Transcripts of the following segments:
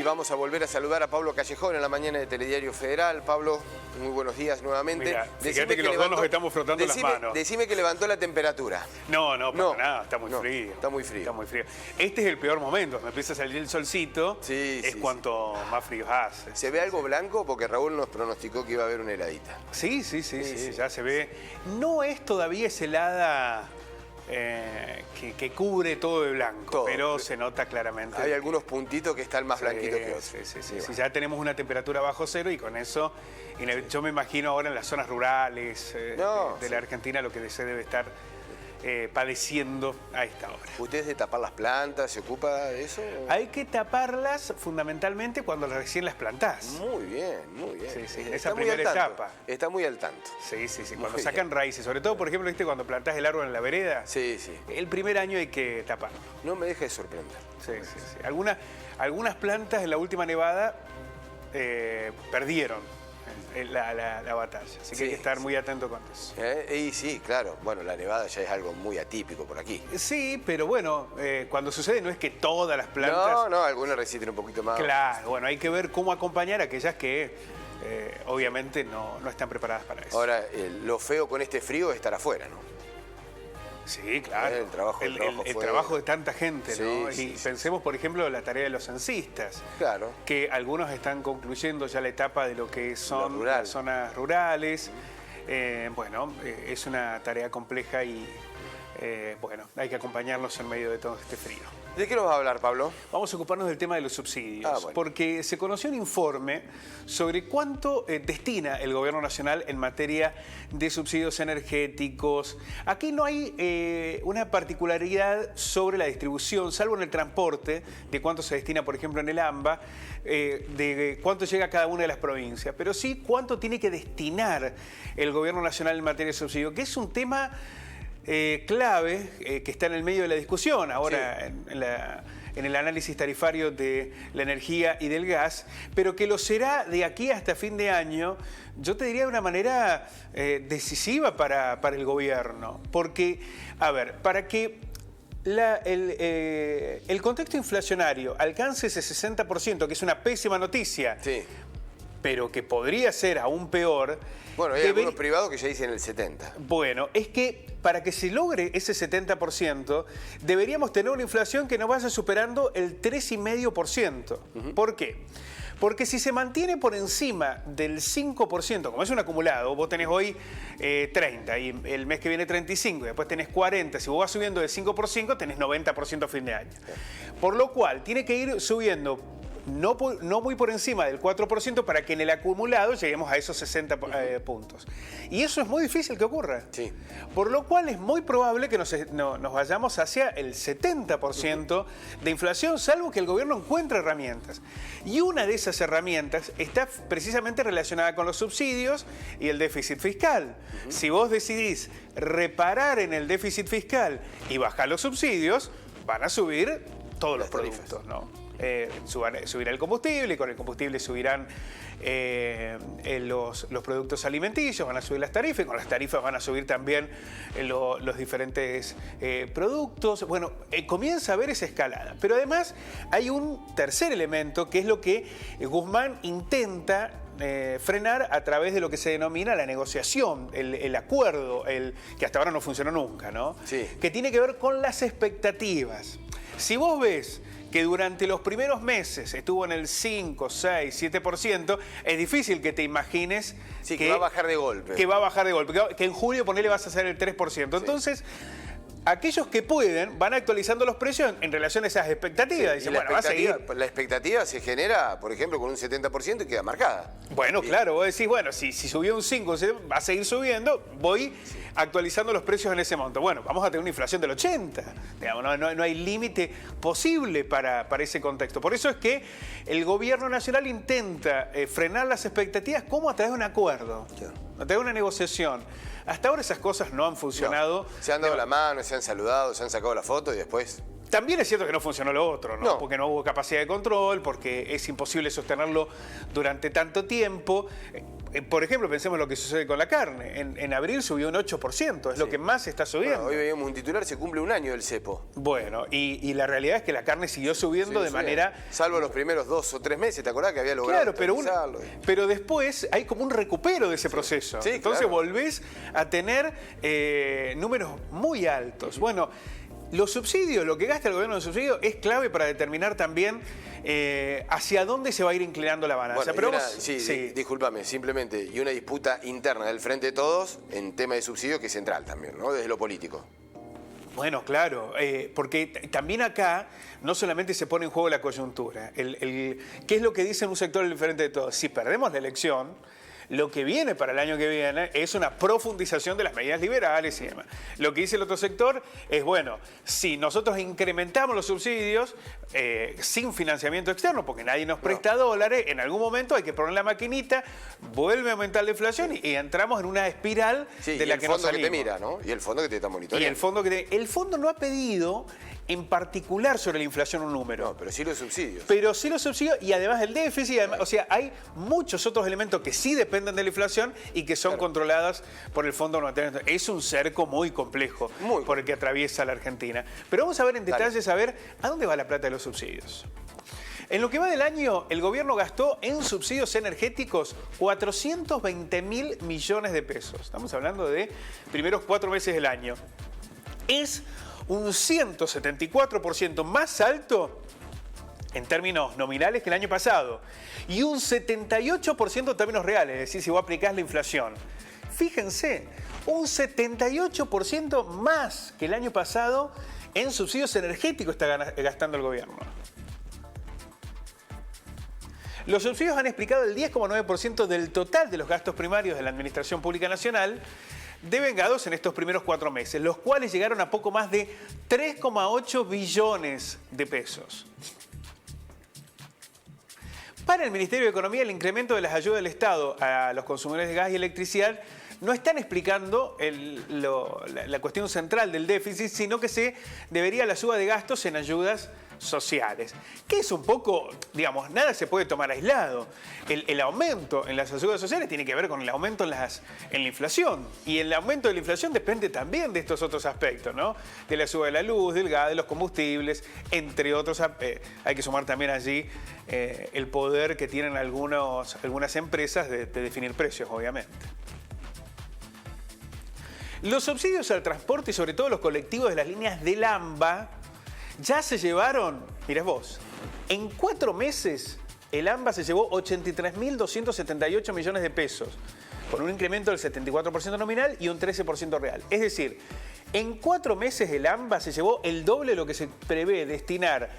Y vamos a volver a saludar a Pablo Callejón en la mañana de Telediario Federal. Pablo, muy buenos días nuevamente. Mira, fíjate que los dos nos estamos frotando las manos. Decime que levantó la temperatura. No, para nada, está muy frío. Está muy frío. Está muy frío. Este es el peor momento, me empieza a salir el solcito, es cuanto más frío hace. ¿Se ve algo blanco? Porque Raúl nos pronosticó que iba a haber una heladita. Sí, ya se ve. No es todavía esa helada que cubre todo de blanco, pero se nota claramente. Hay algunos puntitos que están más blanquitos que otros. Sí, ya tenemos una temperatura bajo cero y con eso, yo me imagino ahora en las zonas rurales de la Argentina lo que se debe estar padeciendo a esta hora. ¿Usted es de tapar las plantas? ¿Se ocupa de eso? Hay que taparlas fundamentalmente cuando recién las plantás. Muy bien, muy bien. Sí, en esa primera etapa. Está muy al tanto. Sí, cuando sacan raíces. Sobre todo, por ejemplo, ¿viste? Cuando plantás el árbol en la vereda. Sí. El primer año hay que taparlo. No me deja de sorprender. Sí. Algunas plantas en la última nevada perdieron la batalla, así que hay que estar muy atento con eso. Y sí, claro, bueno, la nevada ya es algo muy atípico por aquí. Sí, pero bueno, cuando sucede no es que todas las plantas... No, algunas resisten un poquito más. Claro, bueno, hay que ver cómo acompañar a aquellas que obviamente no están preparadas para eso. Ahora, lo feo con este frío es estar afuera, ¿no? Sí, claro. El trabajo de tanta gente, ¿no? Sí, pensemos, por ejemplo, la tarea de los censistas. Claro. Que algunos están concluyendo ya la etapa de lo que son las zonas rurales. Es una tarea compleja y, hay que acompañarlos en medio de todo este frío. ¿De qué nos va a hablar, Pablo? Vamos a ocuparnos del tema de los subsidios, porque se conoció un informe sobre cuánto destina el Gobierno Nacional en materia de subsidios energéticos. Aquí no hay una particularidad sobre la distribución, salvo en el transporte, de cuánto se destina, por ejemplo, en el AMBA, de cuánto llega a cada una de las provincias, pero sí cuánto tiene que destinar el Gobierno Nacional en materia de subsidio, que es un tema clave que está en el medio de la discusión ahora en el análisis tarifario de la energía y del gas, pero que lo será de aquí hasta fin de año, yo te diría de una manera decisiva para el gobierno. Porque, a ver, para que el contexto inflacionario alcance ese 60%, que es una pésima noticia, pero que podría ser aún peor... Bueno, hay algunos privados que ya dicen el 70%. Bueno, es que para que se logre ese 70%, deberíamos tener una inflación que no vaya superando el 3,5%. ¿Por qué? Porque si se mantiene por encima del 5%, como es un acumulado, vos tenés hoy 30 y el mes que viene 35, y después tenés 40, si vos vas subiendo de 5%, tenés 90% a fin de año. Por lo cual, tiene que ir subiendo no muy por encima del 4% para que en el acumulado lleguemos a esos 60 puntos. Y eso es muy difícil que ocurra. Sí. Por lo cual es muy probable que nos vayamos hacia el 70% de inflación, salvo que el gobierno encuentre herramientas. Y una de esas herramientas está precisamente relacionada con los subsidios y el déficit fiscal. Si vos decidís reparar en el déficit fiscal y bajar los subsidios, van a subir todos los productos, ¿no? Subirá el combustible y con el combustible subirán los productos alimenticios, van a subir las tarifas y con las tarifas van a subir también los diferentes productos. Bueno, comienza a haber esa escalada. Pero además hay un tercer elemento que es lo que Guzmán intenta frenar a través de lo que se denomina la negociación, el acuerdo, que hasta ahora no funcionó nunca, ¿no? Sí. Que tiene que ver con las expectativas. Si vos ves que durante los primeros meses estuvo en el 5, 6, 7%, es difícil que te imagines que va a bajar de golpe. Que va a bajar de golpe, que en julio ponele vas a hacer el 3%. Entonces, aquellos que pueden van actualizando los precios en relación a esas expectativas. Dicen, va a seguir. La expectativa se genera, por ejemplo, con un 70% y queda marcada. Bueno, claro, vos decís, bueno, si subió un 5, va a seguir subiendo, voy actualizando los precios en ese monto. Bueno, vamos a tener una inflación del 80%. Digamos, no hay límite posible para ese contexto. Por eso es que el gobierno nacional intenta frenar las expectativas como a través de un acuerdo, a través de una negociación. Hasta ahora esas cosas no han funcionado. No, se han dado la mano, se han saludado, se han sacado la foto y después... También es cierto que no funcionó lo otro, ¿no? Porque no hubo capacidad de control, porque es imposible sostenerlo durante tanto tiempo. por ejemplo, pensemos lo que sucede con la carne. En abril subió un 8%, es lo que más está subiendo. Bueno, hoy veíamos un titular, se cumple un año del cepo. Bueno, y la realidad es que la carne siguió subiendo de manera... Salvo los primeros 2 o 3 meses, ¿te acordás que había logrado? Claro, pero después hay como un recupero de ese proceso. Sí, entonces volvés a tener números muy altos. Bueno, los subsidios, lo que gasta el gobierno de subsidios es clave para determinar también hacia dónde se va a ir inclinando la balanza. Bueno, discúlpame, simplemente, y una disputa interna del Frente de Todos en tema de subsidios que es central también, ¿no? Desde lo político. Bueno, claro, porque también acá no solamente se pone en juego la coyuntura. ¿Qué es lo que dice un sector del Frente de Todos? Si perdemos la elección, lo que viene para el año que viene es una profundización de las medidas liberales y demás. Lo que dice el otro sector es, bueno, si nosotros incrementamos los subsidios sin financiamiento externo, porque nadie nos presta dólares, en algún momento hay que poner la maquinita, vuelve a aumentar la inflación y entramos en una espiral de la que no salimos. Y el fondo que te mira, ¿no? Y el fondo que te está monitoreando. Y el fondo no ha pedido en particular sobre la inflación un número. No, pero sí los subsidios. Pero sí los subsidios y además el déficit. O sea, hay muchos otros elementos que sí dependen de la inflación y que son controladas por el Fondo Monetario. Es un cerco muy complejo por el que atraviesa la Argentina. Pero vamos a ver en detalle, saber a dónde va la plata de los subsidios. En lo que va del año, el gobierno gastó en subsidios energéticos 420.000 millones de pesos. Estamos hablando de primeros 4 meses del año. Es un 174% más alto en términos nominales que el año pasado y un 78% en términos reales, es decir, si vos aplicás la inflación. Fíjense, un 78% más que el año pasado en subsidios energéticos está gastando el gobierno. Los subsidios han explicado el 10,9% del total de los gastos primarios de la Administración Pública Nacional devengados en estos primeros 4 meses, los cuales llegaron a poco más de 3,8 billones de pesos. Para el Ministerio de Economía, el incremento de las ayudas del Estado a los consumidores de gas y electricidad no están explicando la cuestión central del déficit, sino que se debería la suba de gastos en ayudas sociales, que es un poco, digamos, nada se puede tomar aislado. El aumento en las ayudas sociales tiene que ver con el aumento en la inflación, y el aumento de la inflación depende también de estos otros aspectos, ¿no? De la suba de la luz, del gas, de los combustibles, entre otros. Hay que sumar también allí el poder que tienen algunas empresas de definir precios, obviamente. Los subsidios al transporte y sobre todo los colectivos de las líneas del AMBA ya se llevaron, mirá vos, en 4 meses el AMBA se llevó 83.278 millones de pesos, con un incremento del 74% nominal y un 13% real. Es decir, en 4 meses el AMBA se llevó el doble de lo que se prevé destinar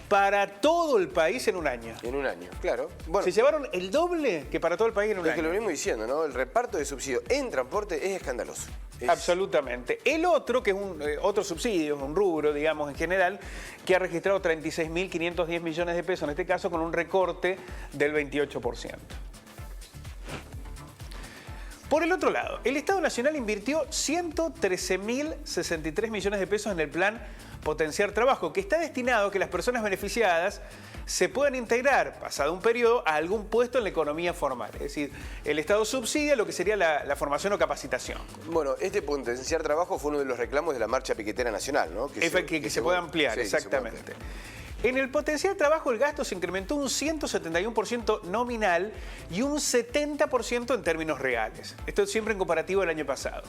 para todo el país en un año. En un año, claro. Bueno, se llevaron el doble que para todo el país en un año. Es que lo venimos diciendo, ¿no? El reparto de subsidios en transporte es escandaloso. Absolutamente. El otro, que es otro subsidio, un rubro, digamos, en general, que ha registrado 36.510 millones de pesos, en este caso con un recorte del 28%. Por el otro lado, el Estado Nacional invirtió 113.063 millones de pesos en el plan Potenciar Trabajo, que está destinado a que las personas beneficiadas se puedan integrar, pasado un periodo, a algún puesto en la economía formal. Es decir, el Estado subsidia lo que sería la formación o capacitación. Bueno, este Potenciar Trabajo fue uno de los reclamos de la Marcha Piquetera Nacional, ¿no? Que se pueda ampliar, sí, exactamente. En el Potenciar Trabajo el gasto se incrementó un 171% nominal y un 70% en términos reales. Esto siempre en comparativo al año pasado.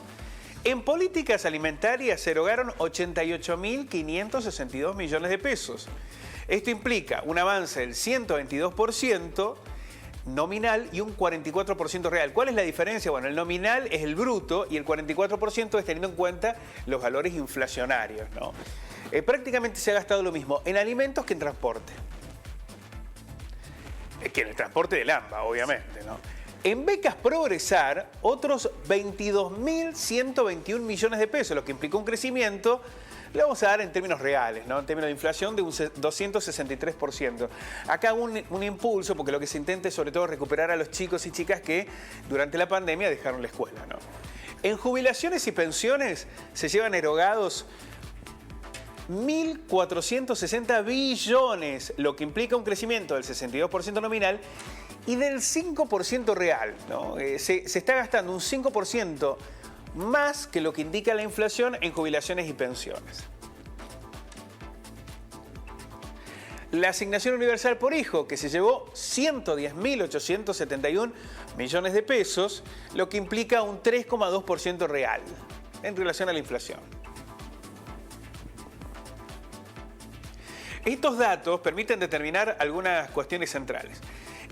En políticas alimentarias se erogaron 88.562 millones de pesos. Esto implica un avance del 122% nominal y un 44% real. ¿Cuál es la diferencia? Bueno, el nominal es el bruto y el 44% es teniendo en cuenta los valores inflacionarios, ¿no? Prácticamente se ha gastado lo mismo en alimentos que en transporte. Que en el transporte del AMBA, obviamente, ¿no? En becas Progresar, otros 22.121 millones de pesos, lo que implicó un crecimiento, le vamos a dar en términos reales, ¿no? En términos de inflación, de un 263%. Acá un impulso, porque lo que se intenta es sobre todo recuperar a los chicos y chicas que durante la pandemia dejaron la escuela, ¿no? En jubilaciones y pensiones se llevan erogados 1.460 billones, lo que implica un crecimiento del 62% nominal y del 5% real, ¿no? Se está gastando un 5% más que lo que indica la inflación en jubilaciones y pensiones. La asignación universal por hijo, que se llevó 110.871 millones de pesos, lo que implica un 3,2% real en relación a la inflación. Estos datos permiten determinar algunas cuestiones centrales.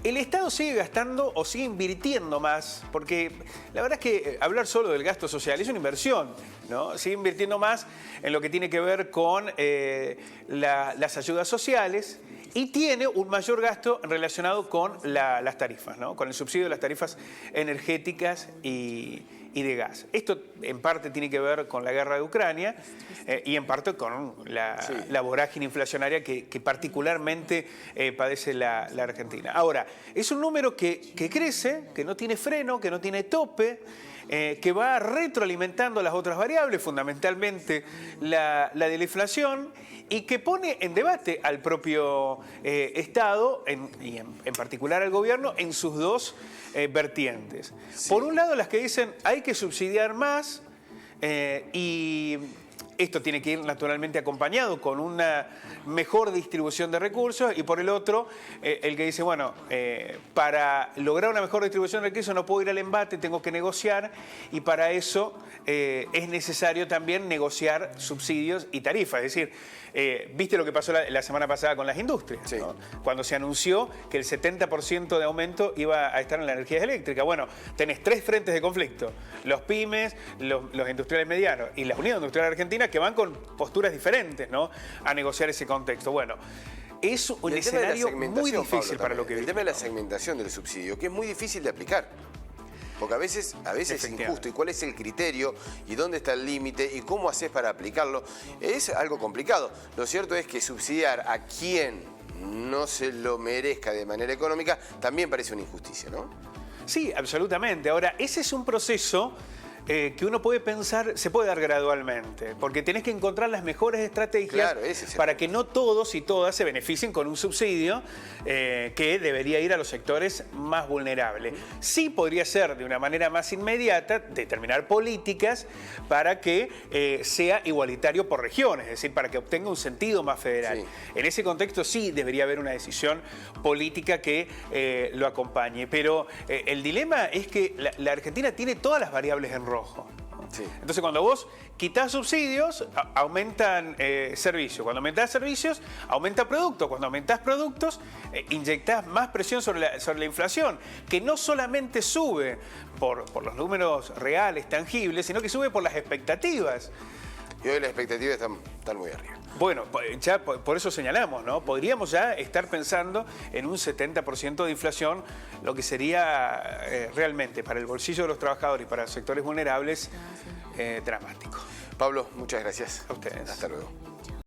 El Estado sigue gastando o sigue invirtiendo más, porque la verdad es que hablar solo del gasto social es una inversión, ¿no? Sigue invirtiendo más en lo que tiene que ver con las ayudas sociales y tiene un mayor gasto relacionado con las tarifas, ¿no? Con el subsidio de las tarifas energéticas y de gas. Esto en parte tiene que ver con la guerra de Ucrania y en parte con la vorágine inflacionaria que particularmente padece la Argentina. Ahora, es un número que crece, que no tiene freno, que no tiene tope, que va retroalimentando las otras variables, fundamentalmente la de la inflación, y que pone en debate al propio Estado y en particular al gobierno en sus dos vertientes. Sí. Por un lado, las que dicen hay que subsidiar más y esto tiene que ir naturalmente acompañado con una mejor distribución de recursos, y por el otro, el que dice, bueno, para lograr una mejor distribución de recursos no puedo ir al embate, tengo que negociar, y para eso es necesario también negociar subsidios y tarifas. Es decir, viste lo que pasó la semana pasada con las industrias, sí, ¿no? Cuando se anunció que el 70% de aumento iba a estar en la energía eléctrica. Bueno, tenés tres frentes de conflicto: los pymes, los industriales medianos y la Unión Industrial Argentina, que van con posturas diferentes, ¿no?, a negociar ese contexto. Bueno, es un escenario muy difícil, Pablo, para lo que el tema de la segmentación del subsidio, que es muy difícil de aplicar. Porque a veces es injusto. ¿Y cuál es el criterio? ¿Y dónde está el límite? ¿Y cómo haces para aplicarlo? Es algo complicado. Lo cierto es que subsidiar a quien no se lo merezca de manera económica también parece una injusticia, ¿no? Sí, absolutamente. Ahora, ese es un proceso que uno puede pensar, se puede dar gradualmente, porque tenés que encontrar las mejores estrategias para que no todos y todas se beneficien con un subsidio que debería ir a los sectores más vulnerables. Sí podría ser de una manera más inmediata determinar políticas para que sea igualitario por regiones, es decir, para que obtenga un sentido más federal. Sí. En ese contexto sí debería haber una decisión política que lo acompañe, pero el dilema es que la Argentina tiene todas las variables en rojo. Sí. Entonces, cuando vos quitas subsidios, aumentan servicios. Cuando aumentás servicios, aumenta productos. Cuando aumentás productos, inyectás más presión sobre la inflación, que no solamente sube por los números reales, tangibles, sino que sube por las expectativas. Y hoy las expectativas están muy arriba. Bueno, ya por eso señalamos, ¿no? Podríamos ya estar pensando en un 70% de inflación, lo que sería realmente para el bolsillo de los trabajadores y para los sectores vulnerables dramático. Pablo, muchas gracias. A ustedes. Hasta luego.